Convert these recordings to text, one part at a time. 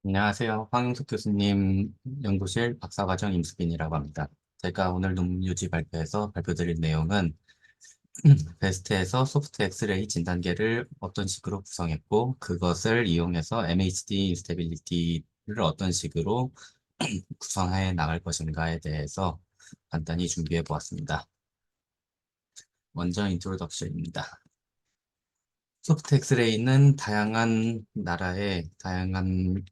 안녕하세요. 황영석 교수님 연구실 박사과정 임수빈이라고 합니다. 제가 오늘 논문 유지 발표에서 발표드릴 내용은 베스트에서 소프트 엑스레이 진단계를 어떤 식으로 구성했고, 그것을 이용해서 MHD 인스테빌리티를 어떤 식으로 구성해 나갈 것인가에 대해서 간단히 준비해 보았습니다. 먼저 인트로덕션입니다. 소프트 엑스레이는 다양한 나라의 다양한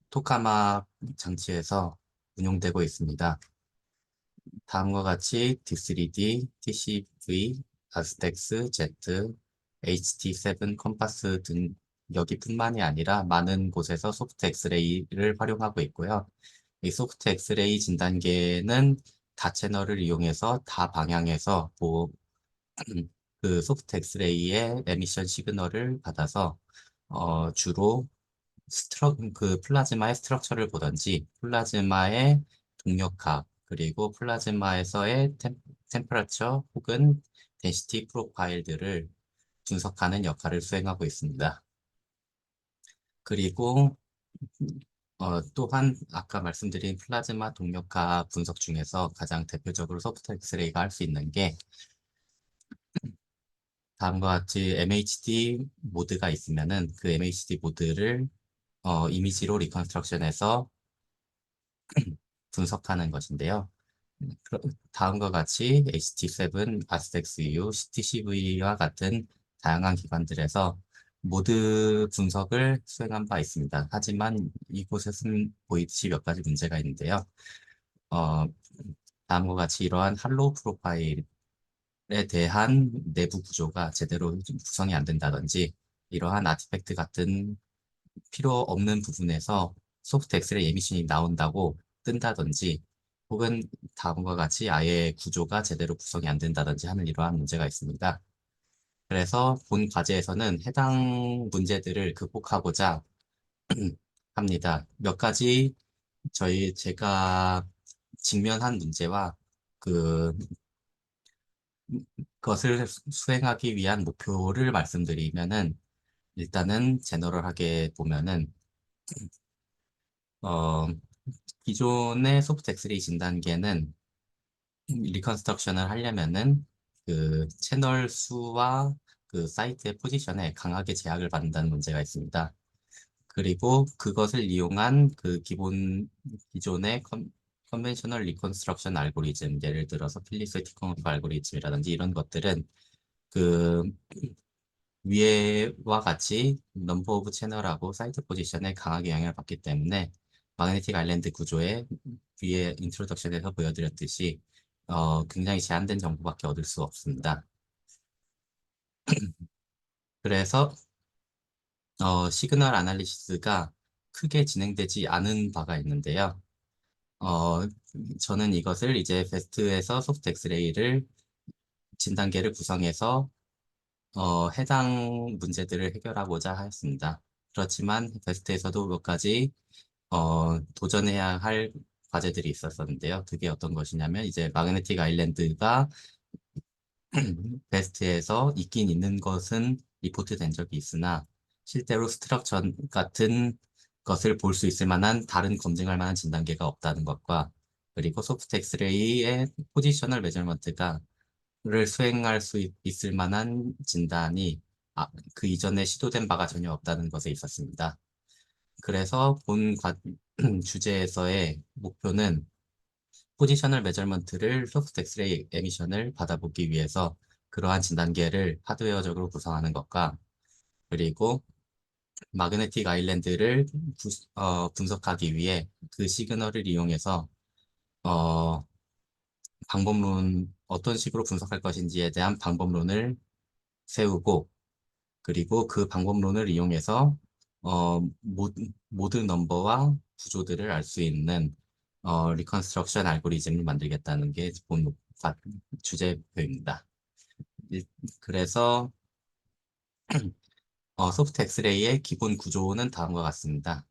토카마 장치에서 운용되고 있습니다. 다음과 같이 D3D, TCV, 아스텍스, Z, HT7 컴파스 등 여기뿐만이 아니라 많은 곳에서 소프트 엑스레이를 활용하고 있고요. 이 소프트 엑스레이 진단계는 다 채널을 이용해서 다 방향에서 그 소프트 엑스레이의 에미션 시그널을 받아서 주로 그 플라즈마의 스트럭처를 보던지 플라즈마의 동력학 그리고 플라즈마에서의 템퍼러처 혹은 덴시티 프로파일들을 분석하는 역할을 수행하고 있습니다. 그리고 또한 아까 말씀드린 플라즈마 동력학 분석 중에서 가장 대표적으로 소프트 엑스레이가 할 수 있는 게 다음과 같이 MHD 모드가 있으면은 그 MHD 모드를 이미지로 리컨스트럭션해서 분석하는 것인데요. 다음과 같이 HT7, 아스텍스U, CTCV와 같은 다양한 기관들에서 모드 분석을 수행한 바 있습니다. 하지만 이곳에서는 보이듯이 몇 가지 문제가 있는데요. 어, 다음과 같이 이러한 할로우 프로파일에 대한 내부 구조가 제대로 구성이 안 된다든지 이러한 아티팩트 같은 필요 없는 부분에서 소프트 엑스레이 에미션이 나온다고 뜬다든지 혹은 다음과 같이 아예 구조가 제대로 구성이 안 된다든지 하는 이러한 문제가 있습니다. 그래서 본 과제에서는 해당 문제들을 극복하고자 합니다. 몇 가지 제가 직면한 문제와 그 것을 수행하기 위한 목표를 말씀드리면은 일단은 제너럴하게 보면은 어, 기존의 소프트 엑스레이 진단계는 리컨스트럭션을 하려면은 그 채널 수와 그 사이트의 포지션에 강하게 제약을 받는다는 문제가 있습니다. 그리고 그것을 이용한 그 기존의 컨벤셔널 리컨스트럭션 알고리즘, 예를 들어서 필립스 티커노프 알고리즘이라든지 이런 것들은 그 위에와 같이 넘버 오브 채널하고 사이트 포지션에 강하게 영향을 받기 때문에 마그네틱 아일랜드 구조의 위에 인트로덕션에서 보여드렸듯이 굉장히 제한된 정보밖에 얻을 수 없습니다. 그래서 시그널 아날리시스가 크게 진행되지 않은 바가 있는데요. 어, 저는 이것을 이제 베스트에서 소프트 엑스레이를 진단계를 구성해서 해당 문제들을 해결하고자 하였습니다. 그렇지만 베스트에서도 몇 가지 도전해야 할 과제들이 있었었는데요. 그게 어떤 것이냐면 이제 마그네틱 아일랜드가 베스트에서 있긴 있는 것은 리포트 된 적이 있으나 실제로 스트럭처 같은 것을 볼 수 있을 만한 다른 검증할 만한 진단계가 없다는 것과 그리고 소프트 엑스레이의 포지셔널 메저먼트가 를 수행할 수 있을 만한 진단이 그 이전에 시도된 바가 전혀 없다는 것에 있었습니다. 그래서 주제에서의 목표는 포지셔널 메저먼트를 소프트 엑스레이 에미션을 받아보기 위해서 그러한 진단계를 하드웨어적으로 구성하는 것과 그리고 마그네틱 아일랜드를 분석하기 위해 그 시그널을 이용해서 어, 어떤 식으로 분석할 것인지에 대한 방법론을 세우고 그리고 그 방법론을 이용해서 모든 넘버와 구조들을 알 수 있는 리컨스트럭션 알고리즘을 만들겠다는 게 주제표입니다. 일- 그래서 소프트 엑스레이의 기본 구조는 다음과 같습니다.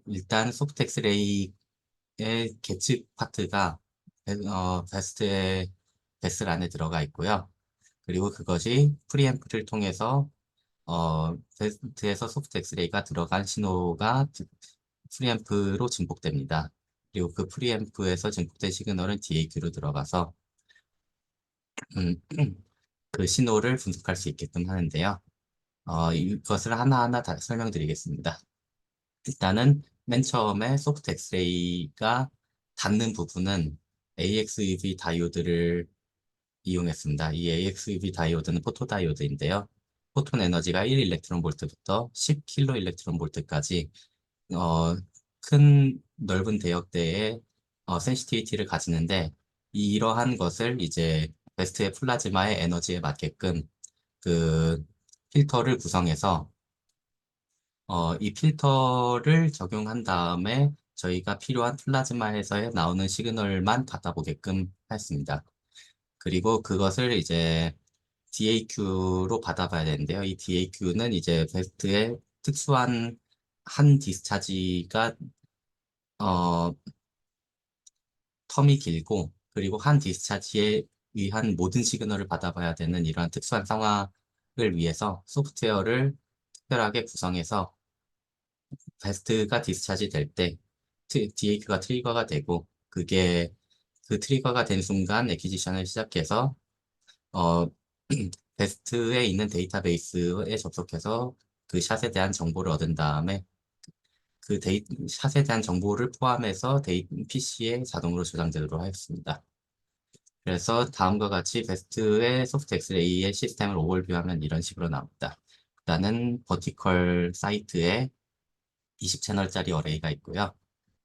일단 소프트 엑스레이의 계측 파트가 베슬 안에 들어가 있고요. 그리고 그것이 프리앰프를 통해서 베스트에서 소프트 엑스레이가 들어간 신호가 프리앰프로 증폭됩니다. 그리고 그 프리앰프에서 증폭된 시그널은 DAQ로 들어가서 음, 그 신호를 분석할 수 있게끔 하는데요. 이것을 하나하나 다 설명드리겠습니다. 일단은 맨 처음에 소프트 엑스레이가 닿는 부분은 AXUV 다이오드를 이용했습니다. 이 AXUV 다이오드는 포토다이오드인데요. 포톤 에너지가 1 일렉트론 볼트부터 10 킬로 일렉트론 볼트까지 어, 큰 넓은 대역대의 센시티비티를 가지는데 이러한 것을 이제 베스트의 플라즈마의 에너지에 맞게끔 그 필터를 구성해서 이 필터를 적용한 다음에 저희가 필요한 플라즈마에서 나오는 시그널만 받아보게끔 했습니다. 그리고 그것을 이제 DAQ로 받아봐야 되는데요. 이 DAQ는 이제 베스트의 특수한 한 디스차지가 어, 텀이 길고 그리고 한 디스차지에 의한 모든 시그널을 받아봐야 되는 이러한 특수한 상황을 위해서 소프트웨어를 특별하게 구성해서 베스트가 디스차지 될 때 DAQ가 트리거가 되고 그게 그 트리거가 된 순간 애퀴지션을 시작해서 어, 베스트에 있는 데이터베이스에 접속해서 그 샷에 대한 정보를 얻은 다음에 그 샷에 대한 정보를 포함해서 PC에 자동으로 저장되도록 하였습니다. 그래서 다음과 같이 베스트의 소프트 엑스레이의 시스템을 오버뷰하면 이런 식으로 나옵니다. 일단은 버티컬 사이트에 20채널짜리 어레이가 있고요.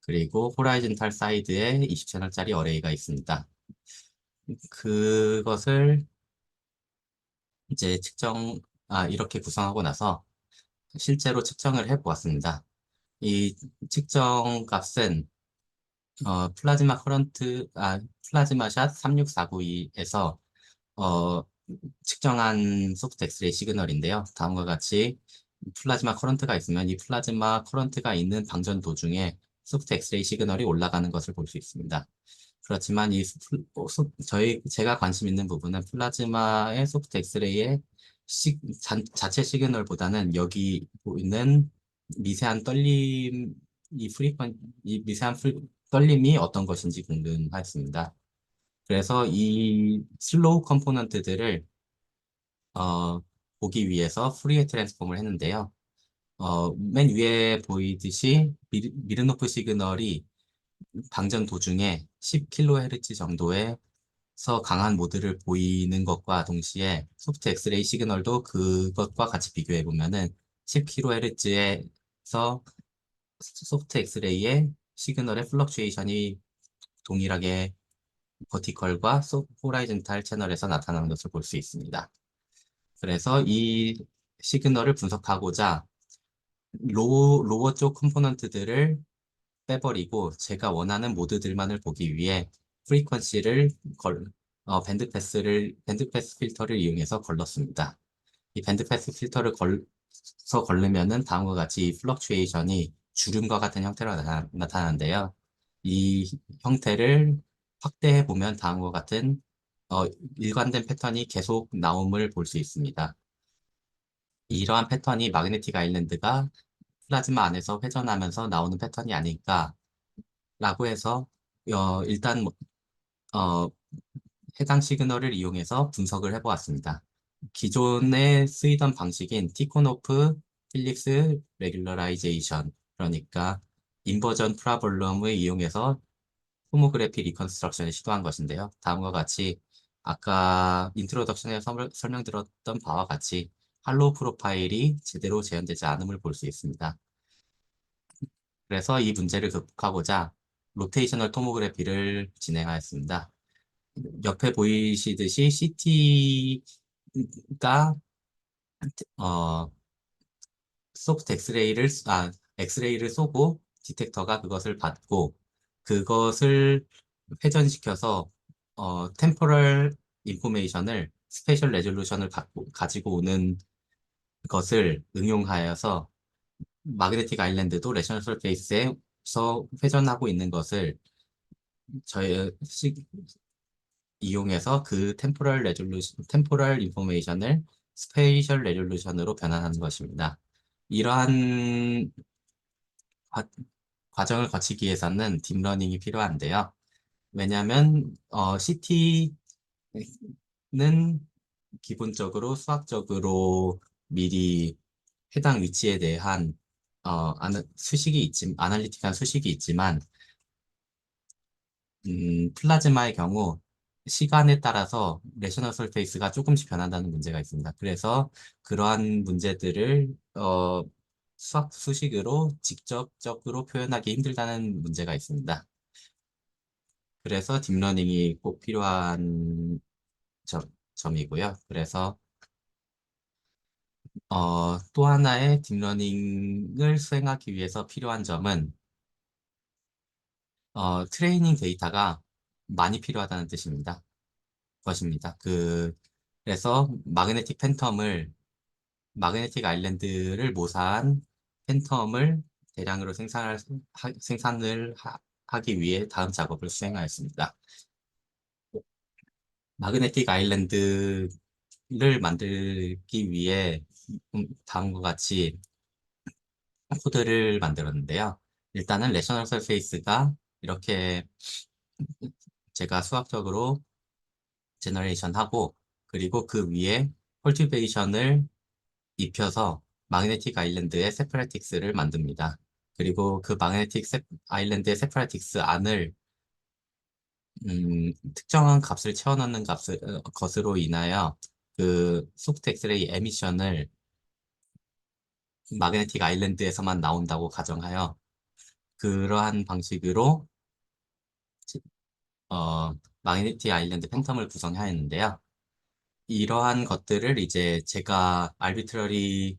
그리고 호라이즌탈 사이드에 20채널짜리 어레이가 있습니다. 그것을 이제 이렇게 구성하고 나서 실제로 측정을 해 보았습니다. 이 측정 값은 플라즈마 샷 36492에서 어, 측정한 소프트 엑스레이 시그널인데요. 다음과 같이 플라즈마 커런트가 있으면 이 플라즈마 커런트가 있는 방전 도중에 소프트 엑스레이 시그널이 올라가는 것을 볼 수 있습니다. 그렇지만 제가 관심 있는 부분은 플라즈마의 소프트 엑스레이의 자체 시그널보다는 여기 보이는 미세한 떨림, 이 떨림이 어떤 것인지 궁금하였습니다. 그래서 이 슬로우 컴포넌트들을 어, 보기 위해서 푸리에 트랜스폼을 했는데요. 맨 위에 보이듯이 미르노프 시그널이 방전 도중에 10kHz 정도에서 강한 모드를 보이는 것과 동시에 소프트 엑스레이 시그널도 그것과 같이 비교해 보면은 10kHz에서 소프트 엑스레이의 시그널의 플럭추에이션이 동일하게 버티컬과 호라이즌탈 채널에서 나타나는 것을 볼 수 있습니다. 그래서 이 시그널을 분석하고자 로워 쪽 컴포넌트들을 빼버리고 제가 원하는 모드들만을 보기 위해 프리퀀시를 밴드 패스 필터를 이용해서 걸렀습니다. 이 밴드 패스 필터를 걸르면은 다음과 같이 이 플럭추에이션이 주름과 같은 형태로 나타나는데요. 이 형태를 확대해 보면 다음과 같은 어, 일관된 패턴이 계속 나옴을 볼 수 있습니다. 이러한 패턴이 마그네틱 아일랜드가 플라즈마 안에서 회전하면서 나오는 패턴이 아닐까라고 해서 일단 어, 해당 시그널을 이용해서 분석을 해보았습니다. 기존에 쓰이던 방식인 티코노프 필립스 레귤러라이제이션 그러니까 인버전 프라블럼을 이용해서 호모그래피 리컨스트럭션을 시도한 것인데요. 다음과 같이 아까 인트로덕션에서 설명드렸던 바와 같이 할로우 프로파일이 제대로 재현되지 않음을 볼 수 있습니다. 그래서 이 문제를 극복하고자 로테이셔널 토모그래피를 진행하였습니다. 옆에 보이시듯이 CT가 소프트 엑스레이를 쏘고 디텍터가 그것을 받고 그것을 회전시켜서 템포럴 인포메이션을 스페셜 레졸루션을 가지고 오는 것을 응용하여서 마그네틱 아일랜드도 레셔널 서페이스에서 회전하고 있는 것을 저희 이용해서 그 템포럴 인포메이션을 스페이셜 레졸루션으로 변환하는 것입니다. 이러한 과, 과정을 거치기 위해서는 딥러닝이 필요한데요. 왜냐하면 CT는 기본적으로 수학적으로 미리 해당 위치에 대한 아날리틱한 수식이 있지만 플라즈마의 경우 시간에 따라서 레셔널 설페이스가 조금씩 변한다는 문제가 있습니다. 그래서 그러한 문제들을 수학 수식으로 직접적으로 표현하기 힘들다는 문제가 있습니다. 그래서 딥러닝이 꼭 필요한 점이고요. 그래서 또 하나의 딥러닝을 수행하기 위해서 필요한 점은 트레이닝 데이터가 많이 필요하다는 뜻입니다. 것입니다. 그래서 마그네틱 아일랜드를 모사한 팬텀을 대량으로 생산을 하기 위해 다음 작업을 수행하였습니다. 마그네틱 아일랜드를 만들기 위해 다음과 같이 코드를 만들었는데요. 일단은 레셔널 서페이스가 이렇게 제가 수학적으로 제너레이션 하고 그리고 그 위에 컬티베이션을 입혀서 마그네틱 아일랜드의 세퍼레틱스를 만듭니다. 그리고 그 아일랜드의 세퍼레틱스 안을 특정한 값을 채워넣는 것으로 인하여 그 소프트 엑스레이 에미션을 마그네틱 아일랜드에서만 나온다고 가정하여 그러한 방식으로 마그네틱 아일랜드 팬텀을 구성하였는데요. 이러한 것들을 이제 제가 알비트러리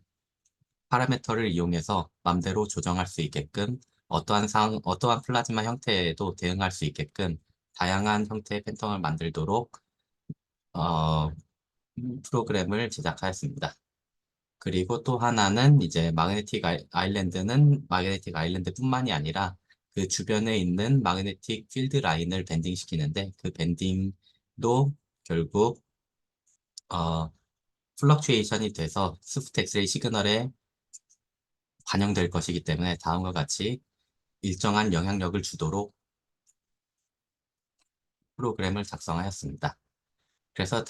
파라미터를 이용해서 맘대로 조정할 수 있게끔 어떠한 플라즈마 형태에도 대응할 수 있게끔 다양한 형태의 팬텀을 만들도록 어, 프로그램을 제작하였습니다. 그리고 또 하나는 이제 아일랜드는 마그네틱 아일랜드뿐만이 아니라 그 주변에 있는 마그네틱 필드 라인을 밴딩 시키는데 그 밴딩도 결국 어, 플럭추에이션이 돼서 스프트 엑스레이 시그널에 반영될 것이기 때문에 다음과 같이 일정한 영향력을 주도록 프로그램을 작성하였습니다. 그래서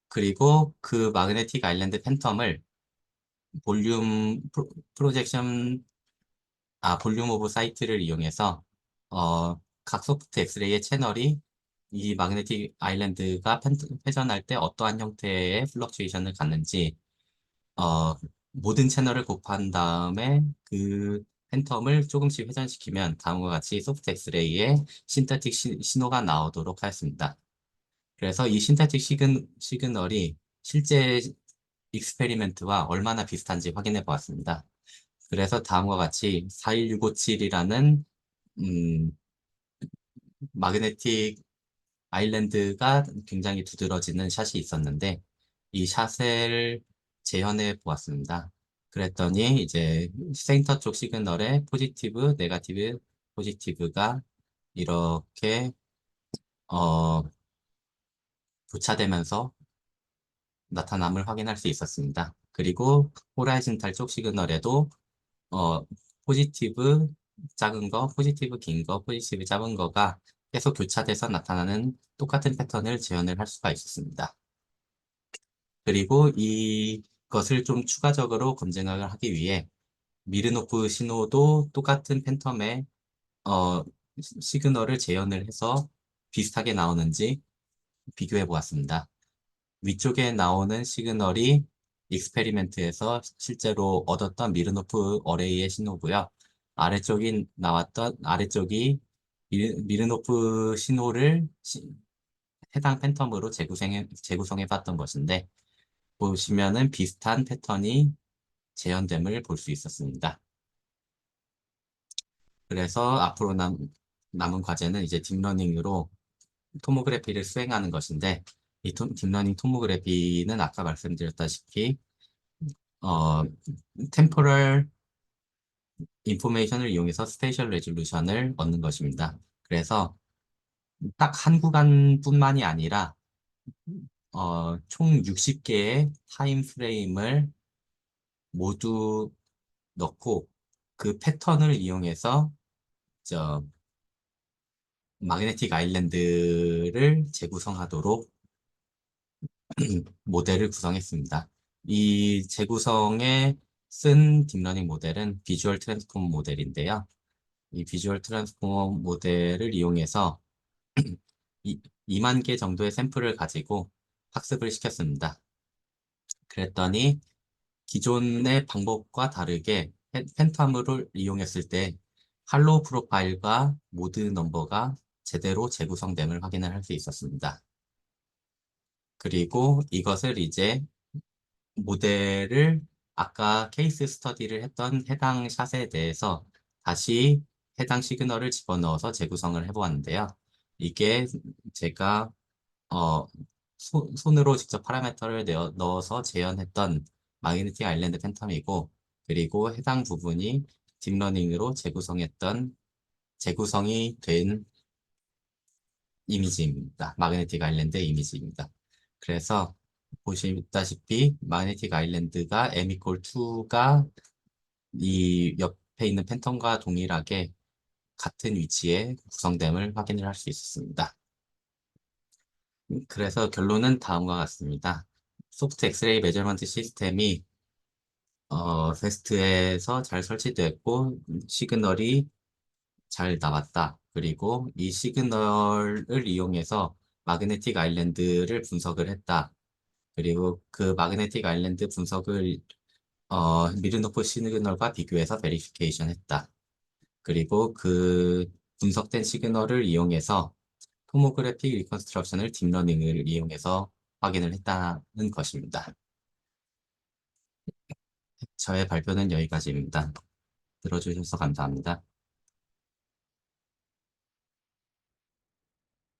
그리고 그 마그네틱 아일랜드 팬텀을 볼륨 프로젝션 볼륨 오브 사이트를 이용해서 각 소프트 엑스레이의 채널이 이 마그네틱 아일랜드가 회전할 때 어떠한 형태의 플럭추에이션을 갖는지 어, 모든 채널을 곱한 다음에 그 팬텀을 조금씩 회전시키면 다음과 같이 소프트 엑스레이의 신테틱 신호가 나오도록 하였습니다. 그래서 이 신테틱 시그널이 실제 익스페리멘트와 얼마나 비슷한지 확인해 보았습니다. 그래서 다음과 같이 41657이라는 마그네틱 아일랜드가 굉장히 두드러지는 샷이 있었는데 이 샷을 재현해 보았습니다. 그랬더니 이제 센터 쪽 시그널에 포지티브, 네가티브, 포지티브가 이렇게 어, 교차되면서 나타남을 확인할 수 있었습니다. 그리고 호라이즌탈 쪽 시그널에도 어, 포지티브 작은 거, 포지티브 긴 거, 포지티브 작은 거가 계속 교차돼서 나타나는 똑같은 패턴을 재현을 할 수가 있었습니다. 그리고 이것을 좀 추가적으로 검증을 하기 위해 미르노프 신호도 똑같은 팬텀의 시그널을 재현을 해서 비슷하게 나오는지 비교해 보았습니다. 위쪽에 나오는 시그널이 익스페리멘트에서 실제로 얻었던 미르노프 어레이의 신호고요. 아래쪽이 미르노프 신호를 해당 팬텀으로 재구성해 봤던 것인데 보시면은 비슷한 패턴이 재현됨을 볼 수 있었습니다. 그래서 앞으로 남은 과제는 이제 딥러닝으로 토모그래피를 수행하는 것인데 이 딥러닝 토모그래피는 아까 말씀드렸다시피 어, 템포럴 인포메이션을 이용해서 스페이셜 레졸루션을 얻는 것입니다. 그래서 딱 한 구간뿐만이 아니라 총 60개의 타임 프레임을 모두 넣고 그 패턴을 이용해서 저 마그네틱 아일랜드를 재구성하도록 모델을 구성했습니다. 이 재구성에 쓴 딥러닝 모델은 비주얼 트랜스포머 모델인데요. 이 비주얼 트랜스포머 모델을 이용해서 이, 2만 개 정도의 샘플을 가지고 학습을 시켰습니다. 그랬더니 기존의 방법과 다르게 팬텀을 이용했을 때 할로우 프로파일과 모드 넘버가 제대로 재구성됨을 확인을 할 수 있었습니다. 그리고 이것을 이제 모델을 아까 케이스 스터디를 했던 해당 샷에 대해서 다시 해당 시그널을 집어넣어서 재구성을 해보았는데요. 이게 제가 어, 손으로 직접 파라미터를 넣어서 재현했던 마그네틱 아일랜드 팬텀이고, 그리고 해당 부분이 딥러닝으로 재구성이 된 이미지입니다. 마그네틱 아일랜드 이미지입니다. 그래서 보시다시피 마그네틱 아일랜드가 m=2가 이 옆에 있는 팬텀과 동일하게 같은 위치에 구성됨을 확인을 할 수 있었습니다. 그래서 결론은 다음과 같습니다. 소프트 엑스레이 매저먼트 시스템이 베스트에서 잘 설치됐고 시그널이 잘 나왔다. 그리고 이 시그널을 이용해서 마그네틱 아일랜드를 분석을 했다. 그리고 그 마그네틱 아일랜드 분석을 미르노프 시그널과 비교해서 베리피케이션 했다. 그리고 그 분석된 시그널을 이용해서 토모그래픽 리컨스트럭션을 딥러닝을 이용해서 확인을 했다는 것입니다. 저의 발표는 여기까지입니다. 들어주셔서 감사합니다.